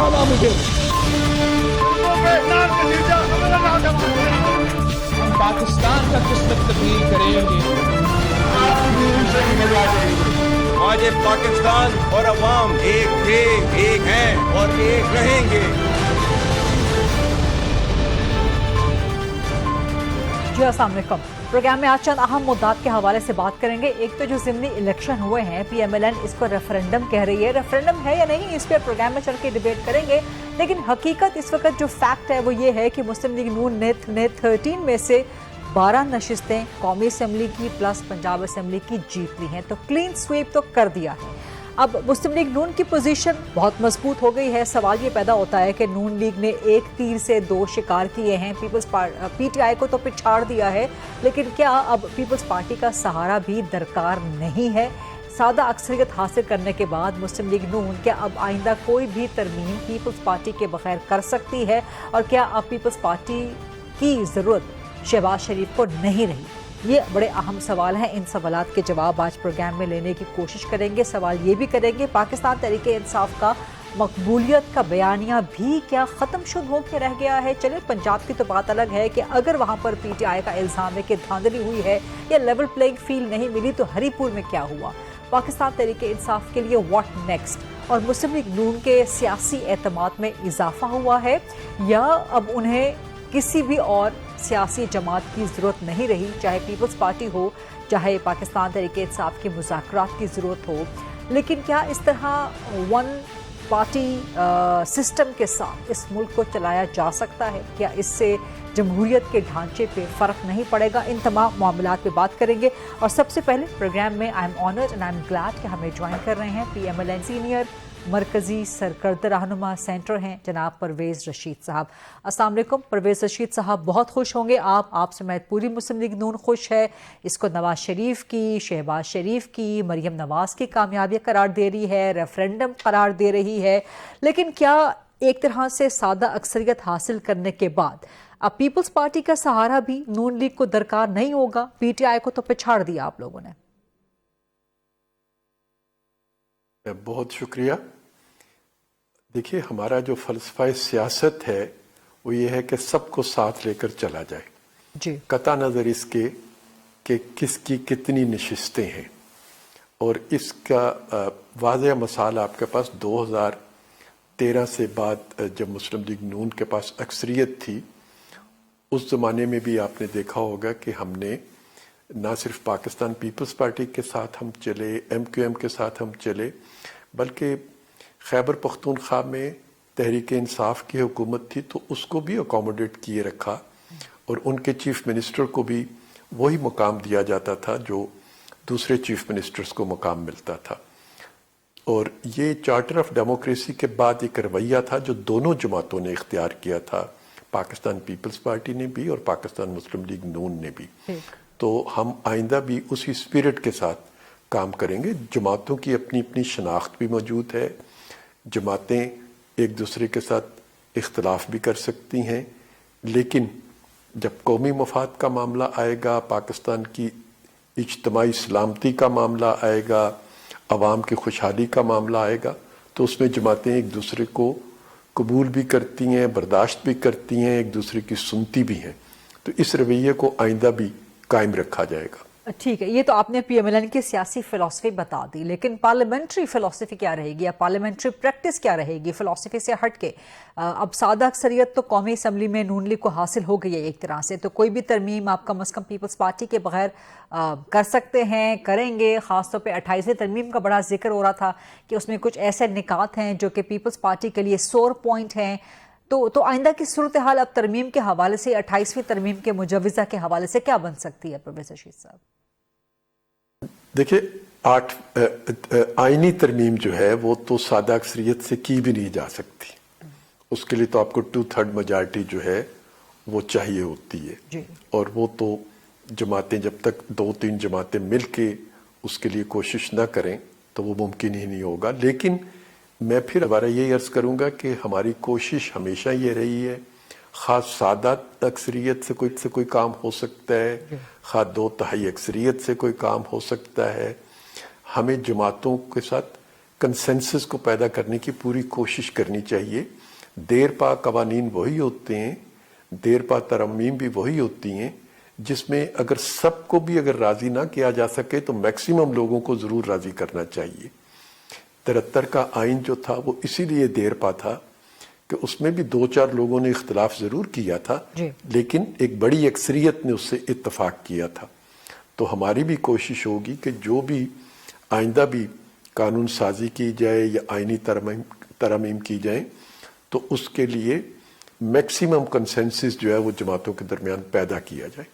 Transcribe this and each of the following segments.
माना मुझे। हम पाकिस्तान का किस्मत तब्दील करेंगे। आज ये पाकिस्तान और अवाम एक थे, एक हैं और एक रहेंगे। जी अस्सलाम वालेकुम। प्रोग्राम में आज चंद अहम मुद्दात के हवाले से बात करेंगे। एक तो जो ज़िमनी इलेक्शन हुए हैं, PMLN इसको रेफरेंडम कह रही है। रेफरेंडम है या नहीं, इस पर प्रोग्राम में चल के डिबेट करेंगे। लेकिन हकीकत इस वक्त जो फैक्ट है वो ये है कि मुस्लिम लीग नून ने 13 में से 12 नशिस्तें कौमी असम्बली की प्लस पंजाब असम्बली की जीत ली हैं। तो क्लीन स्वीप तो कर दिया है। अब मुस्लिम लीग नून की पोजीशन बहुत मजबूत हो गई है। सवाल ये पैदा होता है कि नून लीग ने एक तीर से दो शिकार किए हैं। PTI को तो पिछाड़ दिया है, लेकिन क्या अब पीपल्स पार्टी का सहारा भी दरकार नहीं है? सादा अक्सरियत हासिल करने के बाद मुस्लिम लीग नून क्या अब आइंदा कोई भी तरमीम पीपल्स पार्टी के बगैर कर सकती है? और क्या अब पीपल्स पार्टी की ज़रूरत शहबाज शरीफ को नहीं रही? ये बड़े अहम सवाल हैं। इन सवालात के जवाब आज प्रोग्राम में लेने की कोशिश करेंगे। सवाल ये भी करेंगे, पाकिस्तान तहरीक इंसाफ का मकबूलियत का बयानिया भी क्या ख़त्म शुद्ध हो के रह गया है? चले, पंजाब की तो बात अलग है कि अगर वहाँ पर PTI का इल्ज़ाम है कि धांधली हुई है या लेवल प्लेइंग फील्ड नहीं मिली, तो हरीपुर में क्या हुआ? पाकिस्तान तहरीक इंसाफ के लिए व्हाट नेक्स्ट? और मुस्लिम लीग नून के सियासी एतमाद में इजाफा हुआ है या अब उन्हें किसी भी और सियासी जमात की ज़रूरत नहीं रही, चाहे पीपल्स पार्टी हो, चाहे पाकिस्तान तहरीक इंसाफ की मुज़ाकरात की ज़रूरत हो? लेकिन क्या इस तरह वन पार्टी सिस्टम के साथ इस मुल्क को चलाया जा सकता है? क्या इससे जमहूरियत के ढांचे पे फ़र्क नहीं पड़ेगा? इन तमाम मामलात पे बात करेंगे। और सबसे पहले प्रोग्राम में I am honoured and I am glad कि हमें ज्वाइन कर रहे हैं PMLN सीनियर मरकज़ी सरकर्दा रहनुमा सेंटर हैं जनाब परवेज़ रशीद साहब। अस्सलाम वालेकुम परवेज़ रशीद साहब, बहुत खुश होंगे आप समेत पूरी मुस्लिम लीग नून खुश है। इसको नवाज शरीफ की, शहबाज शरीफ की, मरियम नवाज की कामयाबी करार दे रही है, रेफरेंडम करार दे रही है। लेकिन क्या एक तरह से सादा अक्सरियत हासिल करने के बाद अब पीपल्स पार्टी का सहारा भी नून लीग को दरकार नहीं होगा? PTI को तो पिछाड़ दिया आप लोगों ने। बहुत शुक्रिया। देखिए, हमारा जो फ़लसफ़ा सियासत है वो ये है कि सबको साथ लेकर चला जाए जी, कता नज़र इसके कि किसकी कितनी नशिस्तें हैं। और इसका वाज़ह मसाला आपके पास 2013 से बाद जब मुस्लिम लीग नून के पास अक्सरियत थी, उस ज़माने में भी आपने देखा होगा कि हमने ना सिर्फ पाकिस्तान पीपल्स पार्टी के साथ हम चले, MQM के साथ हम चले, बल्कि खैबर पख्तूनख्वा में तहरीक इंसाफ की हुकूमत थी तो उसको भी अकोमोडेट किए रखा और उनके चीफ मिनिस्टर को भी वही मुकाम दिया जाता था जो दूसरे चीफ मिनिस्टर्स को मुकाम मिलता था। और ये चार्टर ऑफ डेमोक्रेसी के बाद एक रवैया था जो दोनों जमातों ने इख्तियार किया था, पाकिस्तान पीपल्स पार्टी ने भी और पाकिस्तान मुस्लिम लीग नून ने भी। तो हम आइंदा भी उसी स्पिरिट के साथ काम करेंगे। जमातों की अपनी अपनी शनाख्त भी मौजूद है, जमातें एक दूसरे के साथ इख्तलाफ भी कर सकती हैं, लेकिन जब कौमी मफाद का मामला आएगा, पाकिस्तान की इज्तमाई सलामती का मामला आएगा, अवाम की खुशहाली का मामला आएगा, तो उसमें जमातें एक दूसरे को कबूल भी करती हैं, बर्दाश्त भी करती हैं, एक दूसरे की सुनती भी हैं। तो इस रवैये को आइंदा भी कायम रखा जाएगा। ठीक है, ये तो आपने PMLN की सियासी फिलॉसफी बता दी, लेकिन पार्लियामेंट्री फिलॉसफी क्या रहेगी या पार्लियामेंट्री प्रैक्टिस क्या रहेगी फिलॉसफी से हट के? अब सादा अक्सरियत तो कौमी असम्बली में नून लीग को हासिल हो गई है एक तरह से, तो कोई भी तरमीम आप कम अज़ कम पीपल्स पार्टी के बगैर कर सकते हैं, करेंगे। ख़ासतौर पर 28वीं तरमीम का बड़ा जिक्र हो रहा था कि उसमें कुछ ऐसे निकात हैं जो कि पीपल्स पार्टी के लिए सोर पॉइंट हैं। तो आइंदा की सूरत हाल अब तरमीम के हवाले से, 28वीं तरमीम के मुजवज़ा के हवाले से क्या बन सकती है प्रोफेसर रशीद साहब? देखिए, आईनी तरमीम जो है वो तो सादा अक्सरियत से की भी नहीं जा सकती। उसके लिए तो आपको 2/3 मेजॉरिटी जो है वो चाहिए होती है जी। और वो तो जमातें जब तक 2-3 जमातें मिल के उसके लिए कोशिश ना करें तो वो मुमकिन ही नहीं होगा। लेकिन मैं फिर दोबारा ये अर्ज़ करूँगा कि हमारी कोशिश हमेशा ये रही है, ख़ास सादा अक्सरियत से कोई काम हो सकता है, ख़ास 2/3 अक्सरियत से कोई काम हो सकता है। हमें जमातों के साथ कंसेंसस को पैदा करने की पूरी कोशिश करनी चाहिए देर पा कवानीन वही होते हैं, देर पा तरमीम भी वही होती हैं जिसमें अगर सबको भी अगर राजी ना किया जा सके तो मैक्सिमम लोगों को जरूर राजी करना चाहिए। 73 का आइन जो था वो इसीलिए देर पा था कि उसमें भी 2-4 लोगों ने इख्तलाफ जरूर किया था, लेकिन एक बड़ी अक्सरियत ने उससे इत्तफाक किया था। तो हमारी भी कोशिश होगी कि जो भी आइंदा भी कानून साजी की जाए या आइनी तरमीम की जाए तो उसके लिए मैक्सिमम कंसेंसस जो है वो जमातों के दरमियान पैदा किया जाए।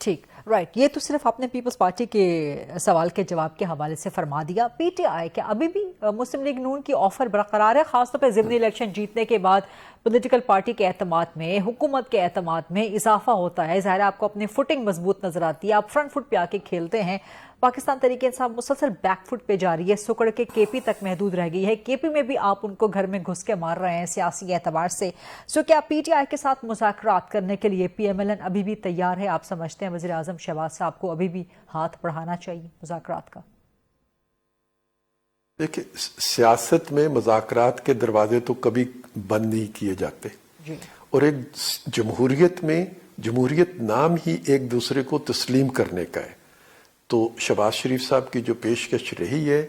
ठीक, राइट। ये तो सिर्फ आपने पीपल्स पार्टी के सवाल के जवाब के हवाले से फरमा दिया। पीटीआई क्या अभी भी मुस्लिम लीग नून की ऑफर बरकरार है, खासतौर पर ज़िमनी इलेक्शन जीतने के बाद पॉलिटिकल पार्टी के एतमाद में, हुकूमत के एतमाद में इजाफा होता है, ज़ाहिर आपको अपनी फुटिंग मजबूत नजर आती है, आप फ्रंट फुट पे आके खेलते हैं। पाकिस्तान तरीके इंसाफ मुसलसल बैक फुट पे जा रही है, सुकड़ के केपी तक महदूद रह गई है, केपी में भी आप उनको घर में घुस के मार रहे हैं सियासी एतबार से। सो क्या पीटीआई के साथ मुज़ाकरात करने के लिए पीएमएलएन अभी भी तैयार है? आप समझते हैं वज़ीर आज़म शहबाज साहब को अभी भी हाथ बढ़ाना चाहिए मुज़ाकरात का? देखिए, सियासत में मुज़ाकरात के दरवाजे तो कभी बंद नहीं किए जाते जी। और एक जमहूरियत में जमहूरियत नाम ही एक दूसरे को तस्लीम करने का है। तो शहबाज शरीफ साहब की जो पेशकश रही है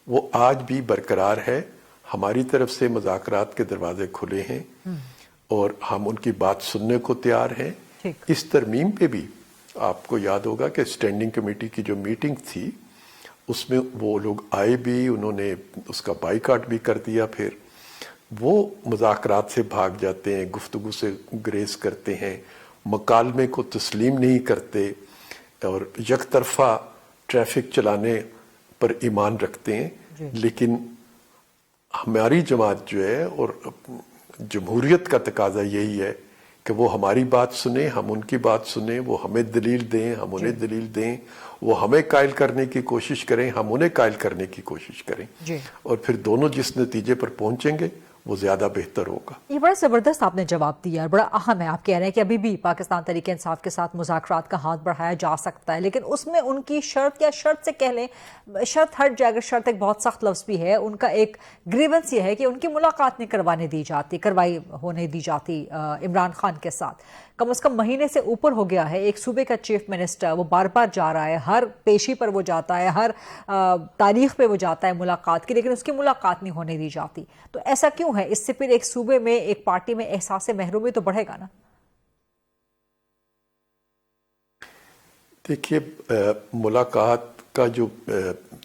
वो आज भी बरकरार है। हमारी तरफ से मुज़ाकरात के दरवाजे खुले हैं और हम उनकी बात सुनने को तैयार हैं। इस तरमीम पे भी आपको याद होगा कि स्टैंडिंग कमेटी की जो मीटिंग थी उसमें वो लोग आए भी, उन्होंने उसका बाइकाट भी कर दिया। फिर वो मुज़ाकरात से भाग जाते हैं, गुफ्तगू से गुरेज करते हैं, मकालमे को तस्लीम नहीं करते और यकतरफा ट्रैफिक चलाने पर ईमान रखते हैं। लेकिन हमारी जमात जो है और जमहूरियत का तकाजा यही है कि वो हमारी बात सुने, हम उनकी बात सुने, वो हमें दलील दें, हम उन्हें दलील दें, वो हमें कायल करने की कोशिश करें, हम उन्हें कायल करने की कोशिश करें और फिर दोनों जिस नतीजे पर पहुंचेंगे वो ज्यादा बेहतर होगा। ये बड़ा जबरदस्त आपने जवाब दिया, बड़ा अहम है। आप कह रहे हैं कि अभी भी पाकिस्तान तरीके इंसाफ के साथ मुज़ाकरात का हाथ बढ़ाया जा सकता है, लेकिन उसमें उनकी शर्त या शर्त से कह लें, शर्त हट जाए, अगर शर्त एक बहुत सख्त लफ्ज़ भी है, उनका एक ग्रीवेंस ये है कि उनकी मुलाकात नहीं करवाई होने दी जाती इमरान खान के साथ। कम से कम महीने से ऊपर हो गया है। एक सूबे का चीफ मिनिस्टर वो बार बार जा रहा है, हर पेशी पर वो जाता है, हर तारीख पे वो जाता है मुलाकात की, लेकिन उसकी मुलाकात नहीं होने दी जाती। तो ऐसा क्यों है? इससे फिर एक सूबे में, एक पार्टी में एहसास महरूमी तो बढ़ेगा ना। देखिए, मुलाकात का जो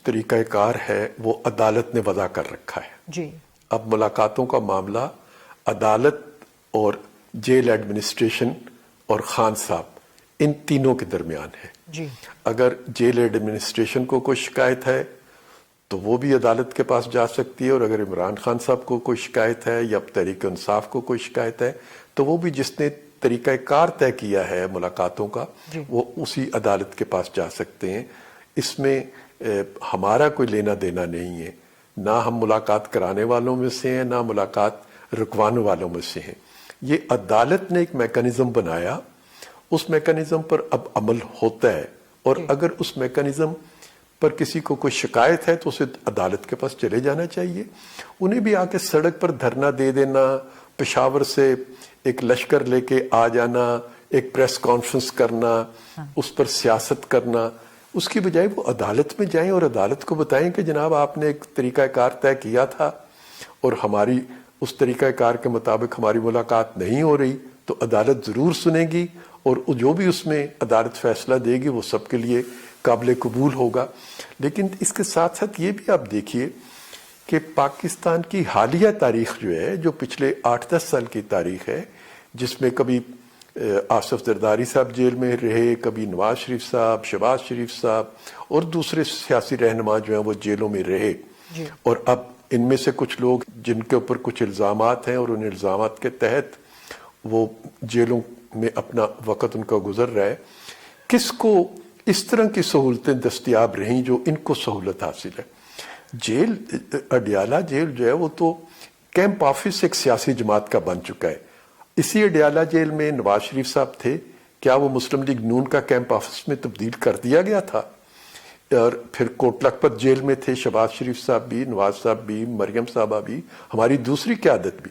तरीक़ाकार है वो अदालत ने वज़ा कर रखा है जी। अब मुलाकातों का मामला अदालत और जेल एडमिनिस्ट्रेशन और खान साहब इन तीनों के दरमियान है जी। अगर जेल एडमिनिस्ट्रेशन को कोई शिकायत है तो वो भी अदालत के पास जा सकती है, और अगर इमरान खान साहब को कोई शिकायत है या तहरीक इंसाफ को कोई शिकायत है तो वो भी जिसने तरीक़ाकार तय किया है मुलाकातों का वो उसी अदालत के पास जा सकते हैं। इसमें हमारा कोई लेना देना नहीं है, ना हम मुलाकात कराने वालों में से हैं ना मुलाकात रुकवाने वालों में से हैं। ये अदालत ने एक मैकेनिज्म बनाया, उस मैकेनिज्म पर अब अमल होता है, और अगर उस मैकेनिज्म पर किसी को कोई शिकायत है तो उसे अदालत के पास चले जाना चाहिए। उन्हें भी आके सड़क पर धरना दे देना, पेशावर से एक लश्कर लेके आ जाना, एक प्रेस कॉन्फ्रेंस करना, उस पर सियासत करना, उसकी बजाय वो अदालत में जाएं और अदालत को बताएं कि जनाब आपने एक तरीक़ाकार तय किया था और हमारी उस तरीक़ाकार के मुताबिक हमारी मुलाकात नहीं हो रही, तो अदालत ज़रूर सुनेगी और जो भी उसमें अदालत फैसला देगी वो सबके लिए काबिल कबूल होगा। लेकिन इसके साथ साथ ये भी आप देखिए कि पाकिस्तान की हालिया तारीख जो है, जो पिछले 8-10 साल की तारीख है, जिसमें कभी आसिफ जरदारी साहब जेल में रहे, कभी नवाज शरीफ साहब, शहबाज शरीफ साहब और दूसरे सियासी रहनुमा जो हैं वो जेलों में रहे, और अब इनमें से कुछ लोग जिनके ऊपर कुछ इल्ज़ामात हैं और उन इल्ज़ामात के तहत वो जेलों में अपना वक़्त उनका गुजर रहा है। किसको इस तरह की सहूलतें दस्तयाब रहीं जो इनको सहूलत हासिल है? जेल, अडियाला जेल जो है वो तो कैंप ऑफिस एक सियासी जमात का बन चुका है। इसी अडियाला जेल में नवाज शरीफ साहब थे, क्या वो मुस्लिम लीग नून का कैंप ऑफिस में तब्दील कर दिया गया था? और फिर कोट लखपत जेल में थे शहबाज शरीफ साहब भी, नवाज साहब भी, मरियम साहबा भी, हमारी दूसरी क़यादत भी।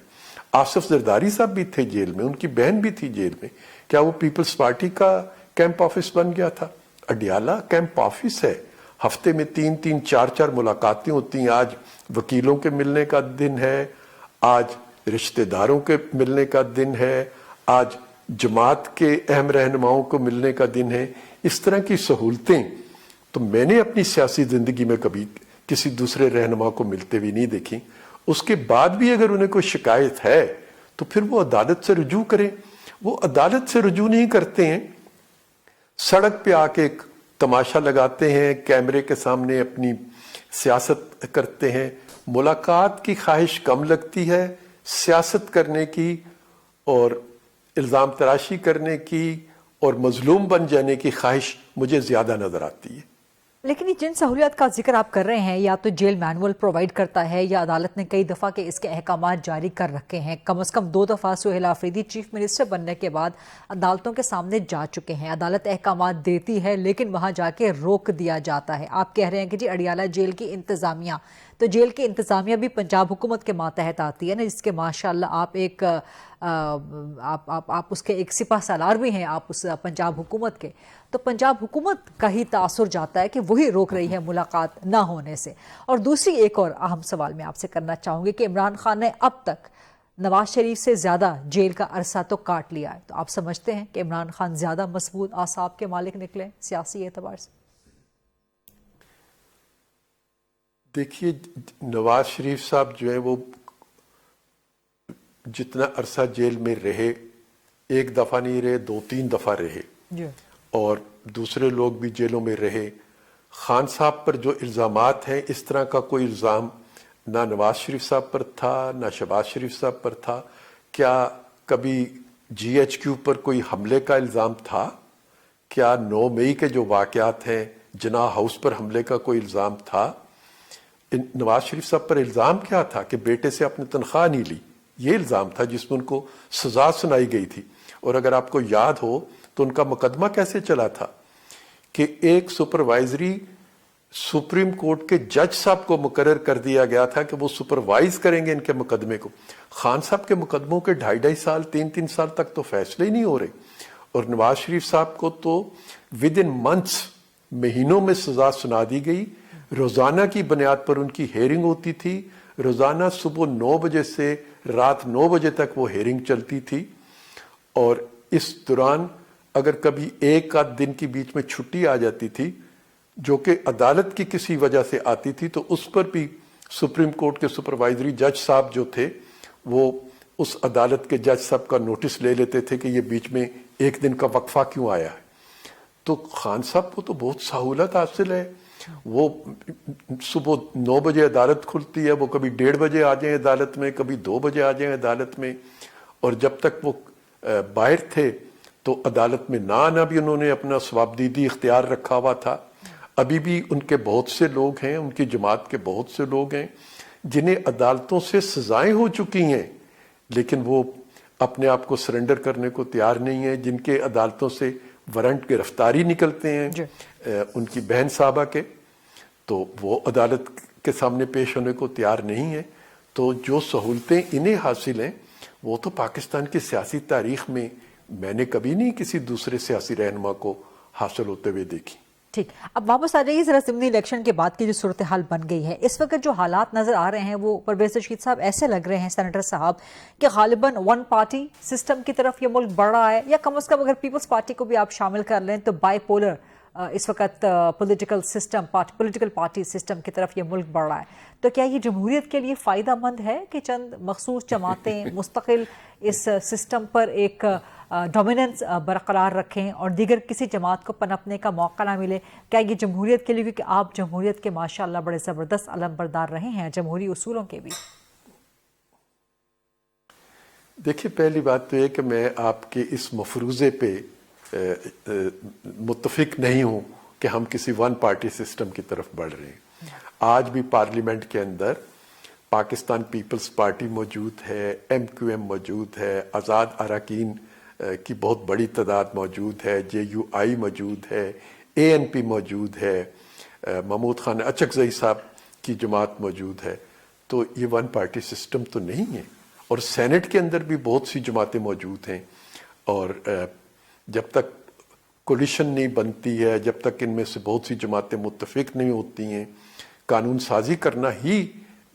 आसिफ जरदारी साहब भी थे जेल में, उनकी बहन भी थी जेल में। क्या वो पीपल्स पार्टी का कैंप ऑफिस बन गया था? अडियाला कैंप ऑफिस है, हफ्ते में 3-3, 4-4 मुलाकातें होती हैं। आज वकीलों के मिलने का दिन है, आज रिश्तेदारों के मिलने का दिन है, आज जमात के अहम रहनुमाओं को मिलने का दिन है। इस तरह की सहूलतें तो मैंने अपनी सियासी जिंदगी में कभी किसी दूसरे रहनुमा को मिलते हुए नहीं देखी। उसके बाद भी अगर उन्हें कोई शिकायत है तो फिर वो अदालत से रुजू करें। वो अदालत से रुजू नहीं करते हैं, सड़क पे आके एक तमाशा लगाते हैं, कैमरे के सामने अपनी सियासत करते हैं। मुलाकात की ख्वाहिश कम लगती है, सियासत करने की और इल्ज़ाम तराशी करने की और मजलूम बन जाने की ख्वाहिश मुझे ज़्यादा नज़र आती है। लेकिन ये जिन सहूलियत का जिक्र आप कर रहे हैं, या तो जेल मैनुअल प्रोवाइड करता है या अदालत ने कई दफ़ा के इसके अहकाम जारी कर रखे हैं। कम से कम 2 दफ़ा सुहेल आफरीदी चीफ मिनिस्टर बनने के बाद अदालतों के सामने जा चुके हैं। अदालत अहकाम देती है लेकिन वहाँ जाके रोक दिया जाता है। आप कह रहे हैं कि जी अडियाला जेल की इंतज़ामिया, तो जेल की इंतज़ामिया भी पंजाब हुकूमत के मातहत आती है ना, जिसके माशाल्लाह आप एक आप उसके एक सिपह सालार भी हैं, आप उस पंजाब हुकूमत के। तो पंजाब हुकूमत का ही तासुर जाता है कि वही रोक रही है मुलाकात ना होने से। और दूसरी एक और अहम सवाल मैं आपसे करना चाहूँगी कि इमरान खान ने अब तक नवाज शरीफ से ज़्यादा जेल का अरसा तो काट लिया है, तो आप समझते हैं कि इमरान खान ज़्यादा मजबूत आसाब के मालिक निकले सियासी एतबार से? देखिए, नवाज शरीफ साहब जो है वो जितना अरसा जेल में रहे, एक दफ़ा नहीं रहे, 2-3 दफ़ा रहे जी। और दूसरे लोग भी जेलों में रहे। खान साहब पर जो इल्ज़ामात हैं, इस तरह का कोई इल्ज़ाम ना नवाज शरीफ साहब पर था ना शहबाज शरीफ साहब पर था। क्या कभी GHQ पर कोई हमले का इल्ज़ाम था? क्या 9 मई के जो वाक़यात हैं, जिन्ना हाउस पर हमले का कोई इल्ज़ाम था? नवाज शरीफ साहब पर इल्ज़ाम क्या था कि बेटे से आपने तनख्वाह नहीं ली, ये इल्ज़ाम था जिसमें उनको सज़ा सुनाई गई थी। और अगर आपको याद हो तो उनका मुकदमा कैसे चला था कि एक सुपरवाइजरी सुप्रीम कोर्ट के जज साहब को मुकर्रर कर दिया गया था कि वो सुपरवाइज करेंगे इनके मुकदमे को। खान साहब के मुकदमों के 2.5 साल 3-3 साल तक तो फैसले ही नहीं हो रहे, और नवाज शरीफ साहब को तो विद इन मंथ्स, महीनों में सजा सुना दी गई। रोजाना की बुनियाद पर उनकी हेयरिंग होती थी, रोजाना सुबह 9 बजे से रात 9 बजे तक वो हेयरिंग चलती थी। और इस दौरान अगर कभी एक आध दिन की बीच में छुट्टी आ जाती थी जो कि अदालत की किसी वजह से आती थी, तो उस पर भी सुप्रीम कोर्ट के सुपरवाइजरी जज साहब जो थे वो उस अदालत के जज साहब का नोटिस ले लेते थे कि ये बीच में एक दिन का वक्फा क्यों आया है। तो खान साहब को तो बहुत सहूलत हासिल है। वो सुबह 9 बजे अदालत खुलती है, वो कभी 1:30 बजे आ जाए अदालत में, कभी 2 बजे आ जाए अदालत में। और जब तक वो बाहर थे तो अदालत में ना आना भी उन्होंने अपना सवाबदीदी इख्तियार रखा हुआ था। अभी भी उनके बहुत से लोग हैं, उनकी जमात के बहुत से लोग हैं जिन्हें अदालतों से सजाएं हो चुकी हैं, लेकिन वो अपने आप को सरेंडर करने को तैयार नहीं है। जिनके अदालतों से वारंट गिरफ्तारी निकलते हैं उनकी बहन साहबा के, तो वो अदालत के सामने पेश होने को तैयार नहीं है। तो जो सहूलतें इन्हें हासिल हैं वो तो पाकिस्तान की सियासी तारीख में मैंने कभी नहीं किसी दूसरे सियासी रहनुमा को हासिल होते हुए देखी। ठीक, अब वापस आ जाइए जरा ज़िमनी इलेक्शन के बाद की जो सूरत हाल बन गई है। इस वक्त जो हालात नज़र आ रहे हैं वो परवेज़ रशीद साहब ऐसे लग रहे हैं सेनेटर साहब कि गालिबन 1 पार्टी सिस्टम की तरफ ये मुल्क बढ़ रहा है, या कम अज़ कम अगर पीपल्स पार्टी को भी आप शामिल कर लें तो बाईपोलर इस वक्त पॉलिटिकल पार्टी सिस्टम की तरफ ये मुल्क बढ़ रहा है। तो क्या ये जमहूरियत के लिए फ़ायदा मंद है कि चंद मखसूस जमातें मुस्तकिल इस सिस्टम पर एक डोमिनेंस बरकरार रखें और दीगर किसी जमात को पनपने का मौका ना मिले? क्या ये जमहूरियत के लिए, क्योंकि आप जमहूरियत के माशाअल्लाह बड़े ज़बरदस्त अलमबरदार रहे हैं जमहूरी उसूलों के भी? देखिए, पहली बात तो ये कि मैं आपके इस मफरूज़े पे मुत्तफिक नहीं हूँ कि हम किसी 1 पार्टी सिस्टम की तरफ बढ़ रहे हैं। आज भी पार्लियामेंट के अंदर पाकिस्तान पीपल्स पार्टी मौजूद है, MQM मौजूद है, आज़ाद अरकान की बहुत बड़ी तादाद मौजूद है, JUI मौजूद है, ANP मौजूद है, महमूद खान अचकज़ई साहब की जमात मौजूद है। तो ये 1 पार्टी सिस्टम तो नहीं है। اور سینٹ کے اندر بھی بہت سی جماعتیں موجود ہیں، اور جب تک کولیشن نہیں بنتی ہے، جب تک ان میں سے بہت سی جماعتیں متفق نہیں ہوتی ہیں، قانون سازی کرنا ہی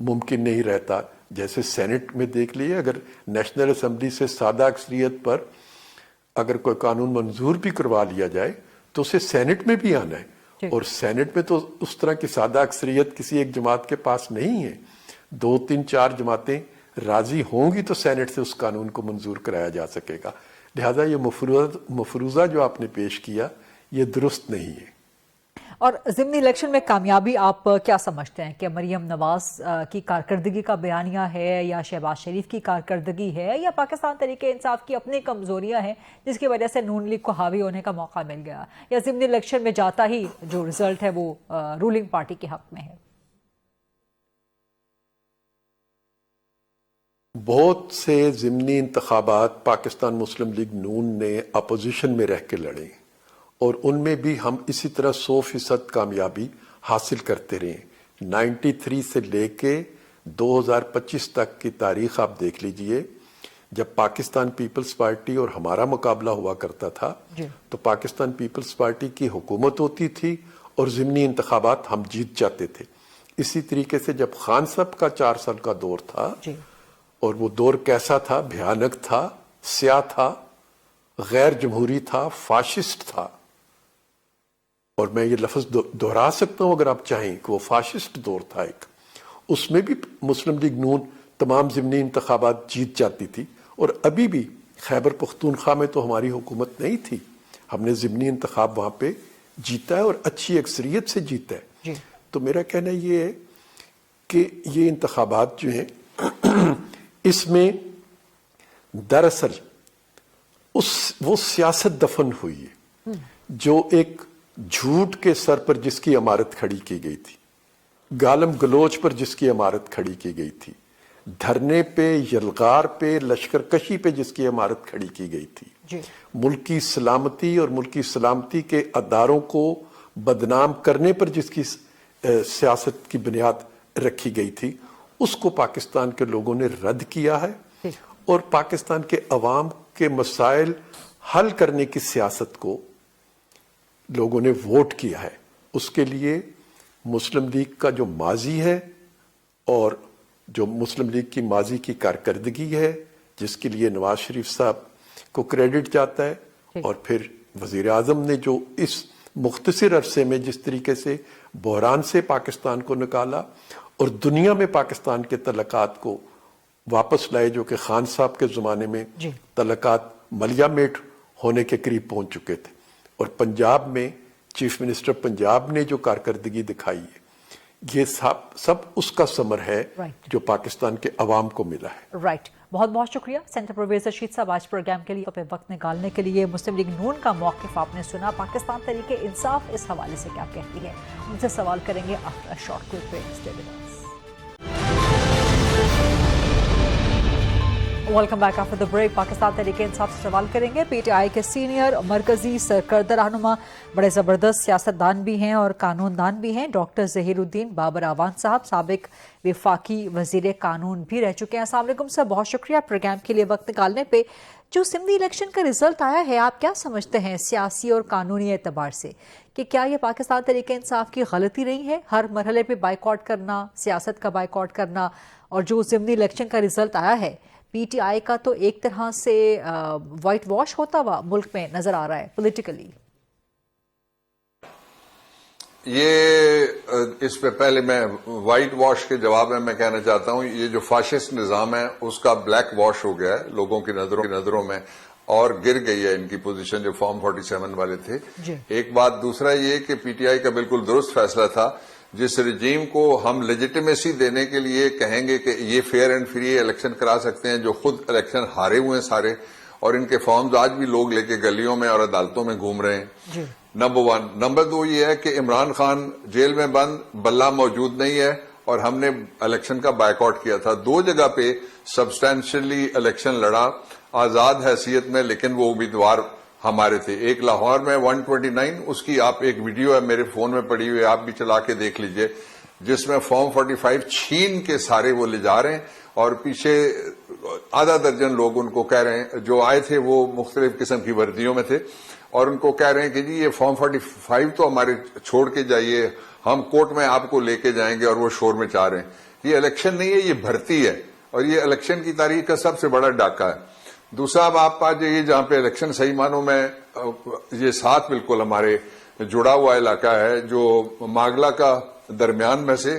ممکن نہیں رہتا. جیسے سینٹ میں دیکھ لیے، اگر نیشنل اسمبلی سے سادہ اکثریت پر اگر کوئی قانون منظور بھی کروا لیا جائے تو اسے سینٹ میں بھی آنا ہے، اور سینٹ میں تو اس طرح کی سادہ اکثریت کسی ایک جماعت کے پاس نہیں ہے. 2 3 4 جماعتیں راضی ہوں گی تو سینٹ سے اس قانون کو منظور کرایا جا سکے گا. لہذا یہ مفروضہ جو آپ نے پیش کیا یہ درست نہیں ہے. اور ضمنی الیکشن میں کامیابی آپ کیا سمجھتے ہیں کہ مریم نواز کی کارکردگی کا بیانیہ ہے، یا شہباز شریف کی کارکردگی ہے، یا پاکستان تحریک انصاف کی اپنی کمزوریاں ہیں جس کی وجہ سے نون لیگ کو حاوی ہونے کا موقع مل گیا، یا ضمنی الیکشن میں جاتا ہی جو رزلٹ ہے وہ رولنگ پارٹی کے حق میں ہے؟ بہت سے ضمنی انتخابات پاکستان مسلم لیگ نون نے اپوزیشن میں رہ کے لڑے، اور ان میں بھی ہم اسی طرح 100% کامیابی حاصل کرتے رہے. 93 سے لے کے 2025 تک کی تاریخ آپ دیکھ لیجئے. جب پاکستان پیپلز پارٹی اور ہمارا مقابلہ ہوا کرتا تھا تو پاکستان پیپلز پارٹی کی حکومت ہوتی تھی اور ضمنی انتخابات ہم جیت جاتے تھے. اسی طریقے سے جب خان صاحب کا 4 سال کا دور تھا، اور وہ دور کیسا تھا؟ بھیانک تھا، سیاہ تھا، غیر جمہوری تھا، فاشسٹ تھا. اور میں یہ لفظ دہرا سکتا ہوں اگر آپ چاہیں کہ وہ فاشسٹ دور تھا ایک. اس میں بھی مسلم لیگ نون تمام ضمنی انتخابات جیت جاتی تھی، اور ابھی بھی خیبر پختونخوا میں تو ہماری حکومت نہیں تھی، ہم نے ضمنی انتخاب وہاں پہ جیتا ہے اور اچھی اکثریت سے جیتا ہے. تو میرا کہنا یہ ہے کہ یہ انتخابات جو ہیں اس میں دراصل وہ سیاست دفن ہوئی ہے جو ایک جھوٹ کے سر پر جس کی عمارت کھڑی کی گئی تھی، گالم گلوچ پر جس کی عمارت کھڑی کی گئی تھی، دھرنے پہ، یلغار پہ، لشکر کشی پہ جس کی عمارت کھڑی کی گئی تھی، ملکی سلامتی اور ملکی سلامتی کے اداروں کو بدنام کرنے پر جس کی سیاست کی بنیاد رکھی گئی تھی، اس کو پاکستان کے لوگوں نے رد کیا ہے، اور پاکستان کے عوام کے مسائل حل کرنے کی سیاست کو لوگوں نے ووٹ کیا ہے. اس کے لیے مسلم لیگ کا جو ماضی ہے اور جو مسلم لیگ کی ماضی کی کارکردگی ہے، جس کے لیے نواز شریف صاحب کو کریڈٹ جاتا ہے، اور پھر وزیر اعظم نے جو اس مختصر عرصے میں جس طریقے سے بحران سے پاکستان کو نکالا اور دنیا میں پاکستان کے تعلقات کو واپس لائے، جو کہ خان صاحب کے زمانے میں تعلقات ملیا میٹ ہونے کے قریب پہنچ چکے تھے، اور پنجاب میں چیف منسٹر پنجاب نے جو کارکردگی دکھائی ہے، یہ سب اس کا ثمر ہے جو پاکستان کے عوام کو ملا ہے. رائٹ. بہت بہت شکریہ سینٹر پرویز رشید صاحب آج پروگرام کے لیے وقت نکالنے کے لیے. مسلم لیگ نون کا موقف آپ نے سنا، پاکستان تحریک انصاف اس حوالے سے کیا کہتی ہے، ان سے سوال کریں گے after a short quick break. Stay with us. Welcome back after the break. Pakistan Tehreek Insaf سے سوال کریں گے. پی ٹی آئی کے سینئر مرکزی سرکردہ رہنما، بڑے زبردست سیاستدان بھی ہیں اور قانون دان بھی ہیں، ڈاکٹر ظہیر الدین بابر اعوان صاحب، سابق وفاقی وزیر قانون بھی رہ چکے ہیں. السلام علیکم سر، بہت شکریہ پروگرام کے لیے وقت نکالنے پہ. جو سندھی الیکشن کا رزلٹ آیا ہے، آپ کیا سمجھتے ہیں سیاسی اور قانونی اعتبار سے کہ کیا یہ پاکستان تحریک انصاف کی غلطی رہی ہے ہر مرحلے پہ بائیکاٹ کرنا، سیاست کا بائیکاٹ کرنا، اور جو ضمنی الیکشن کا رزلٹ آیا ہے پی ٹی آئی کا تو ایک طرح سے وائٹ واش ہوتا ہوا ملک میں نظر آ رہا ہے پولیٹیکلی؟ یہ اس پہ پہلے میں وائٹ واش کے جواب میں کہنا چاہتا ہوں، یہ جو فاشسٹ نظام ہے اس کا بلیک واش ہو گیا ہے لوگوں کی نظروں میں، اور گر گئی ہے ان کی پوزیشن جو فارم 47 والے تھے. ایک بات. دوسرا یہ کہ پی ٹی آئی کا بالکل درست فیصلہ تھا، جس رجیم کو ہم لیجیٹیمیسی دینے کے لیے کہیں گے کہ یہ فیئر اینڈ فری الیکشن کرا سکتے ہیں، جو خود الیکشن ہارے ہوئے ہیں سارے، اور ان کے فارمز آج بھی لوگ لے کے گلیوں میں اور عدالتوں میں گھوم رہے ہیں. نمبر 1. نمبر 2 یہ ہے کہ عمران خان جیل میں بند، بلہ موجود نہیں ہے، اور ہم نے الیکشن کا بائیکاٹ کیا تھا. 2 جگہ پہ سبسٹینشلی الیکشن لڑا آزاد حیثیت میں، لیکن وہ امیدوار ہمارے تھے. ایک لاہور میں 129، اس کی آپ ایک ویڈیو ہے میرے فون میں پڑی ہوئی، آپ بھی چلا کے دیکھ لیجئے، جس میں فارم 45 چھین کے سارے وہ لے جا رہے ہیں، اور پیچھے आधा दर्जन लोग उनको कह रहे हैं, जो आए थे वो मुख्तलिफ किस्म की वर्दियों में थे, और उनको कह रहे हैं कि जी ये फॉर्म 45 तो हमारे छोड़ के जाइए, हम कोर्ट में आपको लेके जाएंगे, और वो शोर में चाह रहे हैं। ये इलेक्शन नहीं है, ये भर्ती है, और ये इलेक्शन की तारीख का सबसे बड़ा डाका है। दूसरा, अब आप आ जाइए जहां पे इलेक्शन सही मानों में ये साथ बिल्कुल हमारे जुड़ा हुआ इलाका है, जो मागला का दरमियान में से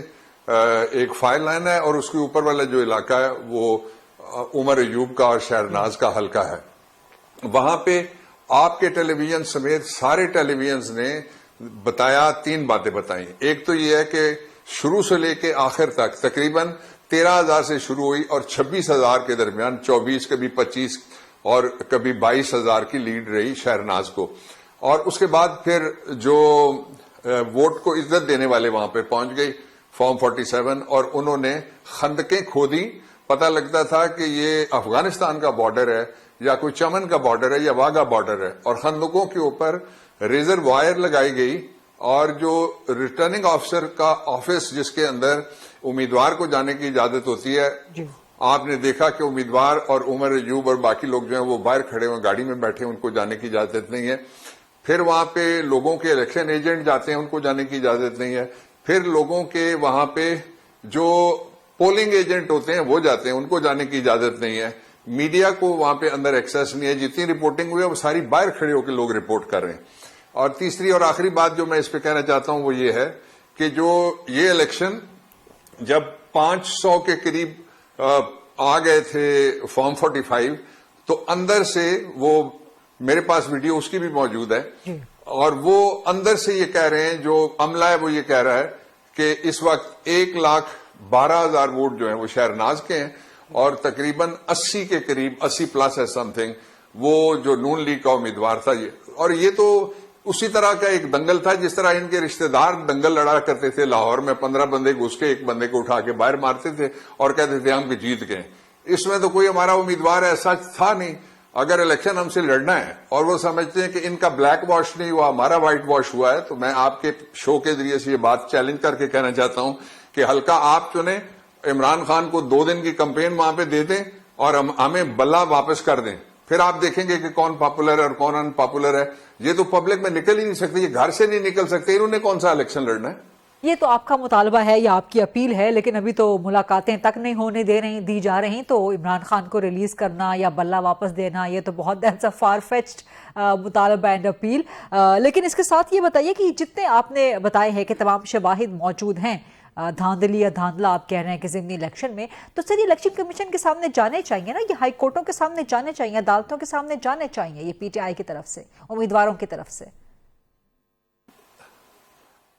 एक फाइल लाइन है, और उसके ऊपर वाला जो इलाका है वो उमर अयूब का और शहरनाज का हल्का है। वहां पे आपके टेलीविजन समेत सारे टेलीविजन ने बताया, 3 बातें बताई। एक तो ये है कि शुरू से लेके आखिर तक तकरीबन 13,000 से शुरू हुई और 26,000 के दरमियान 24, कभी 25 और कभी 22,000 की लीड रही शहरनाज को। और उसके बाद फिर जो वोट को इज्जत देने वाले वहां पे पहुंच गई फॉर्म 47, और उन्होंने खंदकें खोदी। पता लगता था कि ये अफगानिस्तान का बॉर्डर है या कोई चमन का बॉर्डर है या वाघा बॉर्डर है, और खंदकों के ऊपर रेजर वायर लगाई गई, और जो रिटर्निंग ऑफिसर का ऑफिस जिसके अंदर उम्मीदवार को जाने की इजाजत होती है, आपने देखा कि उम्मीदवार और उमर अयूब और बाकी लोग जो हैं वो बाहर खड़े हुए गाड़ी में बैठे, उनको जाने की इजाजत नहीं है। फिर वहां पे लोगों के इलेक्शन एजेंट जाते हैं, उनको जाने की इजाजत नहीं है। फिर लोगों के वहां पे जो पोलिंग एजेंट होते हैं वो जाते हैं, उनको जाने की इजाजत नहीं है। मीडिया को वहां पे अंदर एक्सेस नहीं है, जितनी रिपोर्टिंग हुई है वो सारी बाहर खड़े होकर लोग रिपोर्ट कर रहे हैं। और तीसरी और आखिरी बात जो मैं इस पे कहना चाहता हूं वो ये है कि जो ये इलेक्शन जब 500 के करीब आ गए थे फॉर्म 45, तो अंदर से वो, मेरे पास वीडियो उसकी भी मौजूद है, और वो अंदर से ये कह रहे हैं, जो अमला है वो ये कह रहा है कि इस वक्त 1,12,000 वोट जो है वो शहरनाज के हैं, और तकरीबन 80 के करीब 80 प्लस है समथिंग वो जो नून लीग का उम्मीदवार था। ये, और ये तो उसी तरह का एक दंगल था जिस तरह इनके रिश्तेदार दंगल लड़ा करते थे लाहौर में, 15 बंदे घुस के एक बंदे को उठा के बाहर मारते थे और कहते थे हम जीत गए। इसमें तो कोई हमारा उम्मीदवार ऐसा था नहीं। अगर इलेक्शन हमसे लड़ना है और वो समझते हैं कि इनका ब्लैक वॉश नहीं हुआ, हमारा व्हाइट वॉश हुआ है, तो मैं आपके शो के जरिए से ये बात चैलेंज करके कहना चाहता हूं कि हल्का आप चुने, इमरान खान को 2 दिन की कैंपेन वहां पे दे दें और हमें बल्ला वापस कर दें, फिर आप देखेंगे कि कौन पॉपुलर है और कौन अनपॉपुलर है। ये तो पब्लिक में निकल ही नहीं सकते, ये घर से नहीं निकल सकते, इन्होंने कौन सा इलेक्शन लड़ना है। ये तो आपका मुतालबा है या आपकी अपील है, लेकिन अभी तो मुलाकातें तक नहीं होने दी जा रही, तो इमरान खान को रिलीज करना या बल्ला वापस देना, ये तो बहुत दैट्स अ फार फेच्ड मुतालबा एंड अपील। लेकिन इसके साथ ये बताइए कि जितने आपने बताए हैं कि तमाम शवाहिद मौजूद हैं, धांधली या धांधला आप कह रहे हैं कि ज़िमनी इलेक्शन में, तो सर ये इलेक्शन कमीशन के सामने जाने चाहिए ना, ये हाई कोर्टों के सामने जाने चाहिए, अदालतों के सामने जाने चाहिए, ये पीटीआई की तरफ से, उम्मीदवारों की तरफ से।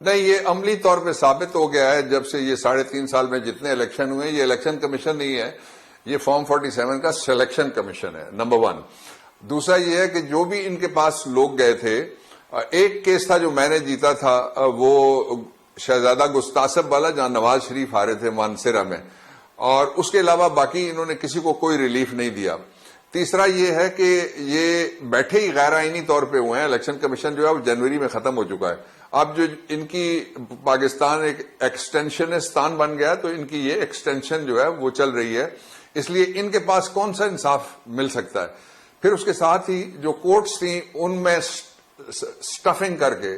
नहीं, ये अमली तौर पे साबित हो गया है जब से ये 3.5 साल में जितने इलेक्शन हुए, ये इलेक्शन कमीशन नहीं है, ये फॉर्म 47 का सिलेक्शन कमीशन है, नंबर 1। दूसरा ये है कि जो भी इनके पास लोग गए थे, एक केस था जो मैंने जीता था, वो शहजादा गुस्तासब वाला, जहां नवाज शरीफ हारे थे मानसरा में, और उसके अलावा बाकी इन्होंने किसी को कोई रिलीफ नहीं दिया। तीसरा ये है कि ये बैठे ही गैर आईनी तौर पे हुए हैं। इलेक्शन कमीशन जो है वो जनवरी में खत्म हो चुका है। अब जो इनकी पाकिस्तान एक एक्सटेंशनिस्तान बन गया, तो इनकी ये एक्सटेंशन जो है वो चल रही है, इसलिए इनके पास कौन सा इंसाफ मिल सकता है। फिर उसके साथ ही जो कोर्ट्स थी उनमें स्टफिंग करके,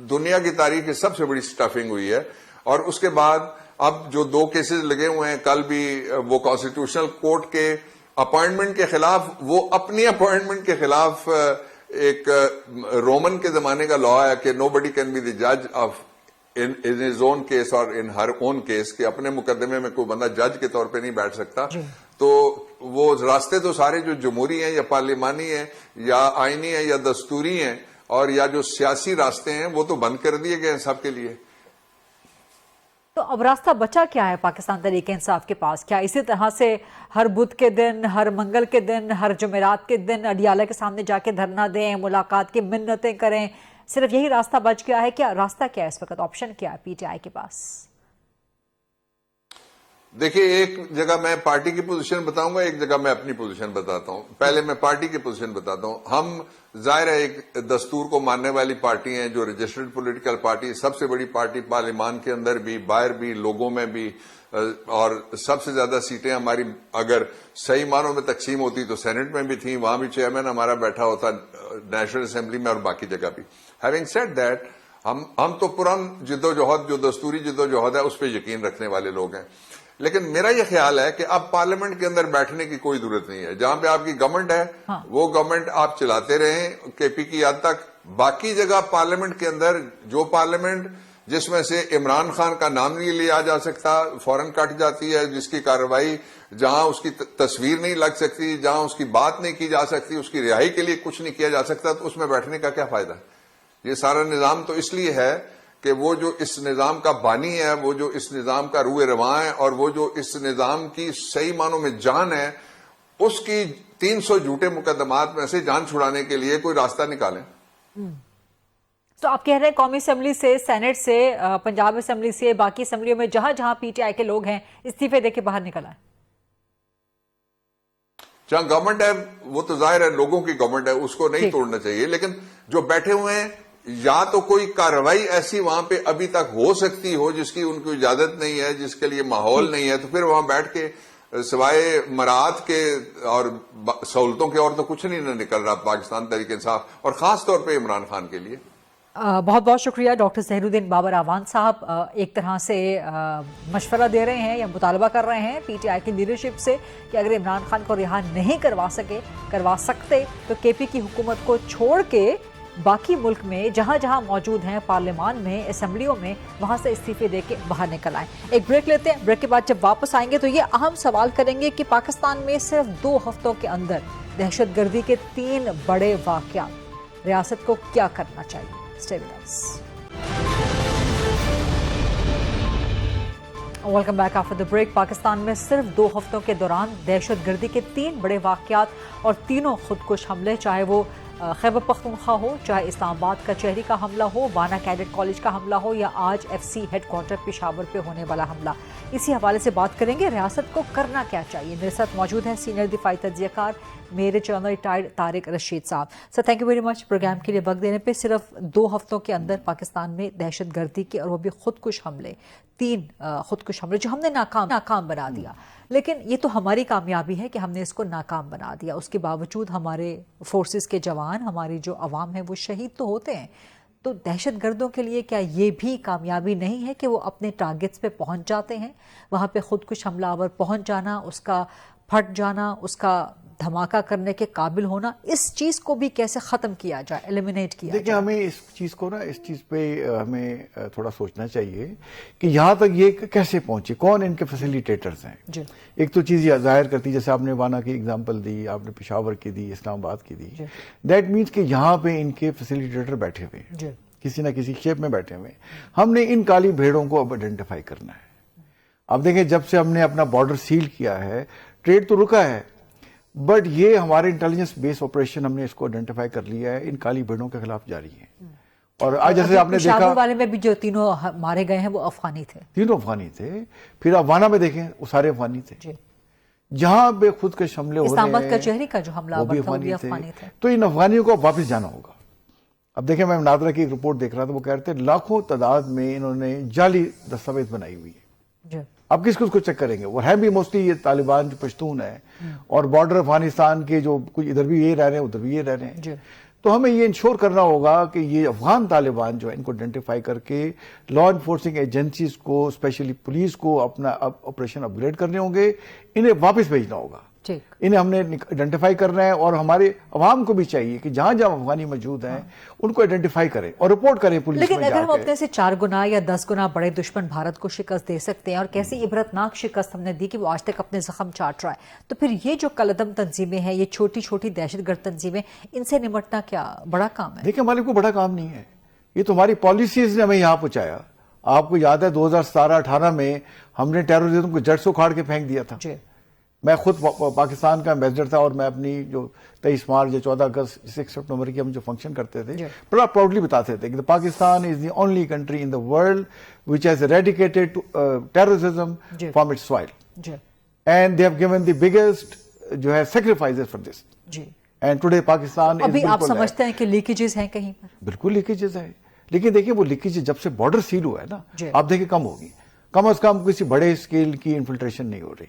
दुनिया की तारीख की सबसे बड़ी स्टफिंग हुई है। और उसके बाद अब जो 2 केसेस लगे हुए हैं, कल भी वो कॉन्स्टिट्यूशनल कोर्ट के अपॉइंटमेंट के खिलाफ, वो अपनी अपॉइंटमेंट के खिलाफ एक रोमन के जमाने का लॉ है कि नोबडी कैन बी द जज of in his own case और इन हर ओन केस, कि अपने मुकदमे में कोई बंदा जज के तौर पे नहीं बैठ सकता। तो वो रास्ते तो सारे जो जमहूरी हैं या पार्लिमानी हैं या आईनी हैं या दस्तूरी हैं, और या जो सियासी रास्ते हैं, वो तो बंद कर दिए गए हैं सबके लिए। तो अब रास्ता बचा क्या है पाकिस्तान तहरीक इंसाफ के पास? क्या इसी तरह से हर बुध के दिन, हर मंगल के दिन, हर जुमेरात के दिन अडियाला के सामने जाके धरना दें, मुलाकात की मिन्नतें करें, सिर्फ यही रास्ता बच गया है? क्या रास्ता क्या है इस वक्त, ऑप्शन क्या है पीटीआई के पास? देखिए, एक जगह मैं पार्टी की पोजीशन बताऊंगा, एक जगह मैं अपनी पोजीशन बताता हूं। पहले मैं पार्टी की पोजीशन बताता हूं। हम जाहिर है एक दस्तूर को मानने वाली पार्टी हैं, जो रजिस्टर्ड पॉलिटिकल पार्टी, सबसे बड़ी पार्टी पार्लिमान के अंदर भी, बाहर भी, लोगों में भी, اور سب سے زیادہ سیٹیں ہماری اگر صحیح معنوں میں تقسیم ہوتی تو سینٹ میں بھی تھیں, وہاں بھی چیئرمین ہمارا بیٹھا ہوتا نیشنل اسمبلی میں اور باقی جگہ بھی. ہیونگ سیڈ دیٹ, ہم تو پران جدوجہد جو دستوری جدوجہد ہے اس پہ یقین رکھنے والے لوگ ہیں, لیکن میرا یہ خیال ہے کہ اب پارلیمنٹ کے اندر بیٹھنے کی کوئی ضرورت نہیں ہے. جہاں پہ آپ کی گورنمنٹ ہے وہ گورنمنٹ آپ چلاتے رہیں کے پی کی یاد تک. باقی جگہ پارلیمنٹ کے اندر جو پارلیمنٹ جس میں سے عمران خان کا نام نہیں لیا جا سکتا فوراً کٹ جاتی ہے, جس کی کارروائی جہاں اس کی تصویر نہیں لگ سکتی, جہاں اس کی بات نہیں کی جا سکتی, اس کی رہائی کے لیے کچھ نہیں کیا جا سکتا, تو اس میں بیٹھنے کا کیا فائدہ. یہ سارا نظام تو اس لیے ہے کہ وہ جو اس نظام کا بانی ہے, وہ جو اس نظام کا روح رواں ہے, اور وہ جو اس نظام کی صحیح معنوں میں جان ہے, اس کی 300 جھوٹے مقدمات میں سے جان چھڑانے کے لیے کوئی راستہ نکالیں. تو آپ کہہ رہے ہیں قومی اسمبلی سے, سینٹ سے, پنجاب اسمبلی سے, باقی اسمبلیوں میں جہاں جہاں پی ٹی آئی کے لوگ ہیں استعفے دے کے باہر نکل آئے. جہاں گورنمنٹ ہے وہ تو ظاہر ہے لوگوں کی گورنمنٹ ہے, اس کو نہیں توڑنا چاہیے, لیکن جو بیٹھے ہوئے ہیں یا تو کوئی کارروائی ایسی وہاں پہ ابھی تک ہو سکتی ہو جس کی ان کو اجازت نہیں ہے, جس کے لیے ماحول نہیں ہے, تو پھر وہاں بیٹھ کے سوائے مراعات کے اور سہولتوں کے اور تو کچھ نہیں نہ نکل رہا پاکستان تحریک انصاف, اور خاص طور پہ عمران خان کے لیے. بہت بہت شکریہ ڈاکٹر ظہیر الدین بابر اعوان صاحب. ایک طرح سے مشورہ دے رہے ہیں یا مطالبہ کر رہے ہیں پی ٹی آئی کی لیڈرشپ سے کہ اگر عمران خان کو رہا نہیں کروا سکتے تو کے پی کی حکومت کو چھوڑ کے باقی ملک میں جہاں جہاں موجود ہیں پارلیمان میں, اسمبلیوں میں, وہاں سے استعفے دے کے باہر نکل آئیں. ایک بریک لیتے ہیں, بریک کے بعد جب واپس آئیں گے تو یہ اہم سوال کریں گے کہ پاکستان میں صرف 2 ہفتوں کے اندر دہشت گردی کے 3 بڑے واقعات, ریاست کو کیا کرنا چاہیے. Stay with us. Welcome back after the break. Pakistan میں صرف 2 ہفتوں کے دوران دہشت گردی کے 3 بڑے واقعات اور تینوں خودکش حملے, چاہے وہ خیبر پختونخوا ہو, چاہے اسلام آباد کا چہری کا حملہ ہو, وانا کیڈٹ کالج کا حملہ ہو, یا آج F C headquarter Peshawar پہ ہونے والا حملہ. اسی حوالے سے بات کریں گے ریاست کو کرنا کیا چاہیے. میرے ساتھ موجود ہیں سینئر دفاعی تجزیہ کار میرے general retired Tariq Rashid sahab. Sir thank you very much programme کے لیے وقت دینے پہ. صرف 2 ہفتوں کے اندر پاکستان میں دہشت گردی کے اور وہ بھی خودکش حملے, 3 خودکش حملے جو ہم نے ناکام بنا دیا. لیکن یہ تو ہماری کامیابی ہے کہ ہم نے اس کو ناکام بنا دیا. اس کے باوجود ہمارے فورسز کے جوان, ہماری جو عوام ہے وہ شہید تو ہوتے ہیں. تو دہشت گردوں کے لیے کیا یہ بھی کامیابی نہیں ہے کہ وہ اپنے ٹارگٹس پہ پہنچ جاتے ہیں؟ وہاں پہ خودکش حملہ آور پہنچ جانا, اس کا پھٹ جانا, اس کا دھماکہ کرنے کے قابل ہونا, اس چیز کو بھی کیسے ختم کیا جائے, ایلیمینیٹ کیا جائے؟ دیکھیں ہمیں اس چیز کو اس چیز پہ ہمیں تھوڑا سوچنا چاہیے کہ یہاں تک یہ کیسے پہنچے, کون ان کے فیسیلیٹیٹرز ہیں. جی. ایک تو چیز یہ ظاہر کرتی, جیسے آپ نے وانا کی اگزامپل دی, آپ نے پشاور کی دی, اسلام آباد کی دی, دیٹ مینس کہ یہاں پہ ان کے فیسیلیٹیٹر بیٹھے ہوئے ہیں, کسی نہ کسی شیپ میں بیٹھے ہوئے ہیں. ہم نے ان کالی بھیڑوں کو اب آئیڈینٹیفائی کرنا ہے. اب دیکھیں جب سے ہم نے اپنا بارڈر سیل کیا ہے, ٹریڈ تو رکا ہے, بٹ یہ ہمارے انٹیلیجنس بیس آپریشن ہم نے اس کو آئیڈینٹیفائی کر لیا ہے, ان کالی بھیڑوں کے خلاف جاری ہے. اور آج جیسے آپ نے دیکھا والے میں بھی جو 3 مارے گئے ہیں وہ افغانی تھے, 3 افغانی تھے. پھر آپ وانا میں دیکھیں وہ سارے افغانی تھے. جہاں بے خود کے حملے ہو رہے ہیں, اسلام آباد کا چہری کا جو حملہ وہ بھی افغانی تھے. تو ان افغانیوں کو واپس جانا ہوگا. اب دیکھیں میں نادرا کی ایک رپورٹ دیکھ رہا تھا, وہ کہہ رہے تھے لاکھوں تعداد میں انہوں نے جعلی دستاویز بنائی ہوئی ہے. اب کس کو چیک کریں گے؟ وہ ہے بھی موسٹلی یہ طالبان جو پشتون ہے, اور بارڈر افغانستان کے جو کچھ ادھر بھی یہ رہ رہے ہیں ادھر بھی یہ رہ رہے ہیں. تو ہمیں یہ انشور کرنا ہوگا کہ یہ افغان طالبان جو ہے ان کو آئیڈینٹیفائی کر کے لا انفورسنگ ایجنسیز کو, اسپیشلی پولیس کو اپنا آپریشن اپ گریڈ کرنے ہوں گے, انہیں واپس بھیجنا ہوگا. انہیں ہم نے آئیڈینٹیفائی کرنا ہے, اور ہمارے عوام کو بھی چاہیے کہ جہاں جہاں افغانی موجود ہیں ان کو آئیڈینٹیفائی کریں اور رپورٹ کریں پولیس میں. لیکن اگر ہم اپنے سے 4 گنا یا 10 گنا بڑے دشمن بھارت کو شکست دے سکتے ہیں, اور کیسی عبرتناک شکست ہم نے دی کہ وہ آج تک اپنے زخم چاٹ رہا ہے, تو پھر یہ جو کالعدم تنظیمیں ہیں, یہ چھوٹی چھوٹی دہشت گرد تنظیمیں, ان سے نمٹنا کیا بڑا کام ہے؟ دیکھیں ہمارے کو بڑا کام نہیں ہے, یہ تو ہماری پالیسیز نے ہمیں یہاں پہنچایا. آپ کو یاد ہے 2017-18 میں ہم نے ٹیررزم کو جڑ سے اکھاڑ کے پھینک دیا تھا. میں خود پاکستان کا ایمبیسڈر تھا, اور میں اپنی جو 23 مارچ یا 14 اگست 6 سپٹمبر کی ہم جو فنکشن کرتے تھے بڑا پراؤڈلی بتاتے تھے کہ Pakistan is the only country in the world which has eradicated terrorism from its soil. And they have given the biggest جو ہے sacrifices for this. And today Pakistan is ابھی آپ سمجھتے ہیں کہ لیکیجز ہیں کہیں پر؟ بالکل لیکیجز ہیں, لیکن دیکھیں وہ لیکیجز جب سے بارڈر سیل ہوا ہے نا, آپ دیکھیں کم ہوگی. कम से कम किसी बड़े स्केल की इन्फिल्ट्रेशन नहीं हो रही।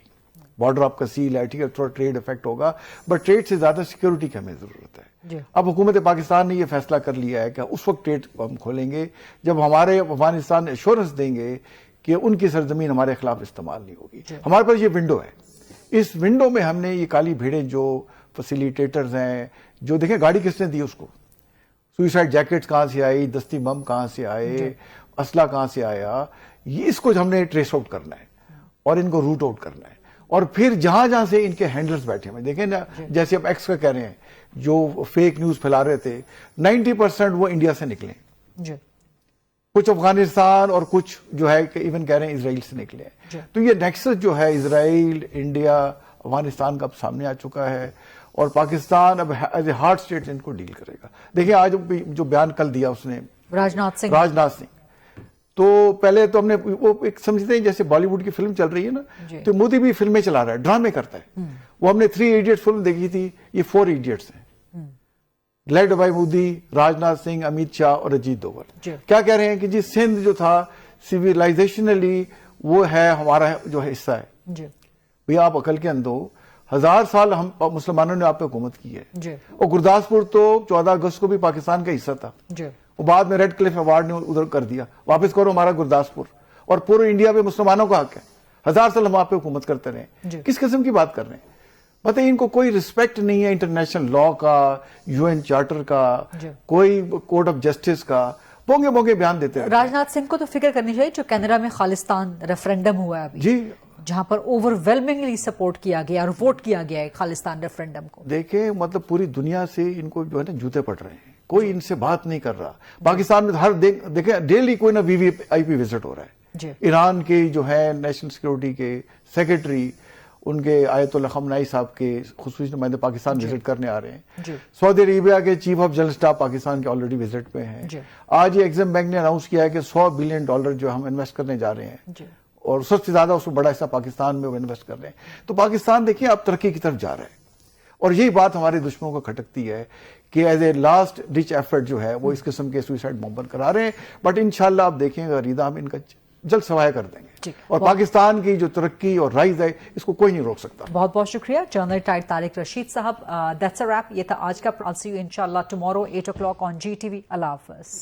बॉर्डर आपका सील है, ठीक है, थोड़ा ट्रेड इफेक्ट होगा, बट ट्रेड से ज्यादा सिक्योरिटी की हमें जरूरत है। अब हुकूमत पाकिस्तान ने यह फैसला कर लिया है कि उस वक्त ट्रेड हम खोलेंगे जब हमारे अफगानिस्तान एश्योरेंस देंगे कि उनकी सरजमीन हमारे खिलाफ इस्तेमाल नहीं होगी। हमारे पास ये विंडो है, इस विंडो में हमने ये काली भेड़ें जो फैसिलिटेटर्स हैं, जो देखें गाड़ी किसने दी उसको, सुइसाइड जैकेट्स कहां से आई, दस्ती बम कहां से आए, असला कहां से आया, ये इसको हमने ट्रेस आउट करना है और इनको रूट आउट करना है। और फिर जहां जहां से इनके हैंडलर्स बैठे हुए देखें ना, जैसे अब एक्स का कह रहे हैं जो फेक न्यूज फैला रहे थे, 90% वो इंडिया से निकले, कुछ अफगानिस्तान और कुछ जो है कि इवन कह रहे हैं इजराइल से निकले हैं। तो ये नेक्सस जो है इजराइल, इंडिया, अफगानिस्तान का अब सामने आ चुका है और पाकिस्तान अब एज ए हार्ड स्टेट इनको डील करेगा। देखिए आज जो बयान कल दिया उसने राजनाथ सिंह, तो पहले तो हमने वो एक समझते हैं जैसे बॉलीवुड की फिल्म चल रही है ना, तो मोदी भी फिल्में चला रहा है, ड्रामे करता है। वो हमने 3 इडियट्स फिल्म देखी थी, ये 4 इडियट्स हैं, लेड बाय मोदी, राजनाथ सिंह, अमित शाह और अजीत डोभाल। क्या कह रहे हैं कि जी सिंध जो था सिविलाइजेशनली वो है हमारा जो है हिस्सा है। भैया आप अकल के अंदो, 1000 साल हम मुसलमानों ने आप पे हुकूमत की है, और गुरदासपुर तो 14 अगस्त को भी पाकिस्तान का हिस्सा था। वो बाद में रेड क्लिफ अवार्ड ने उधर कर दिया, वापस करो हमारा गुरदासपुर, और पूरे इंडिया में मुसलमानों का हक है। 1000 साल हम आप पे हुकूमत करते रहे, किस किस्म की बात कर रहे हैं? बताइए, इनको कोई रिस्पेक्ट नहीं है इंटरनेशनल लॉ का, यूएन चार्टर का, कोई कोर्ट ऑफ जस्टिस का, बोंगे बोंगे बयान देते हैं। राजनाथ सिंह को तो फिक्र करनी चाहिए जो कनाडा में खालिस्तान रेफरेंडम हुआ है अभी, जी, जहां पर ओवरवेलमिंगली सपोर्ट किया गया और वोट किया गया है खालिस्तान रेफरेंडम को। देखे मतलब पूरी दुनिया से इनको जो है ना जूते पड़ रहे हैं, कोई इनसे बात नहीं कर रहा। पाकिस्तान में हर देखे डेली कोई ना वीवीआईपी विजिट हो रहा है। ईरान के जो है नेशनल सिक्योरिटी के सेक्रेटरी, उनके आयतुल्लाह खमनाई साहब के खुसूसी नुमाइंदे पाकिस्तान विजिट करने आ रहे हैं। सऊदी अरेबिया के chief of general staff Pakistan के ऑलरेडी विजिट पे हैं। आज ये एग्जिम बैंक ने अनाउंस किया है कि $100 बिलियन जो हम इन्वेस्ट करने जा रहे हैं, और सबसे ज्यादा उसमें बड़ा हिस्सा पाकिस्तान में वो इन्वेस्ट कर रहे हैं। तो पाकिस्तान देखिए अब तरक्की की तरफ जा रहा है, और यही बात हमारे दुश्मनों को खटकती है कि as a last ditch effort जो है वो इस किस्म के सुसाइड बॉम्बर करा रहे हैं। बट इंशाल्लाह आप देखेंगे रीदा, हम इनका जल्द सवाया कर देंगे, और पाकिस्तान की जो तरक्की और राइज है इसको कोई नहीं रोक सकता। बहुत बहुत शुक्रिया जर्नल टाइट तारिक रशीद साहब। दैट्स अ रैप, ये था आज का। I'll see you inshallah tomorrow 8 o'clock on GTV. Allah Hafiz.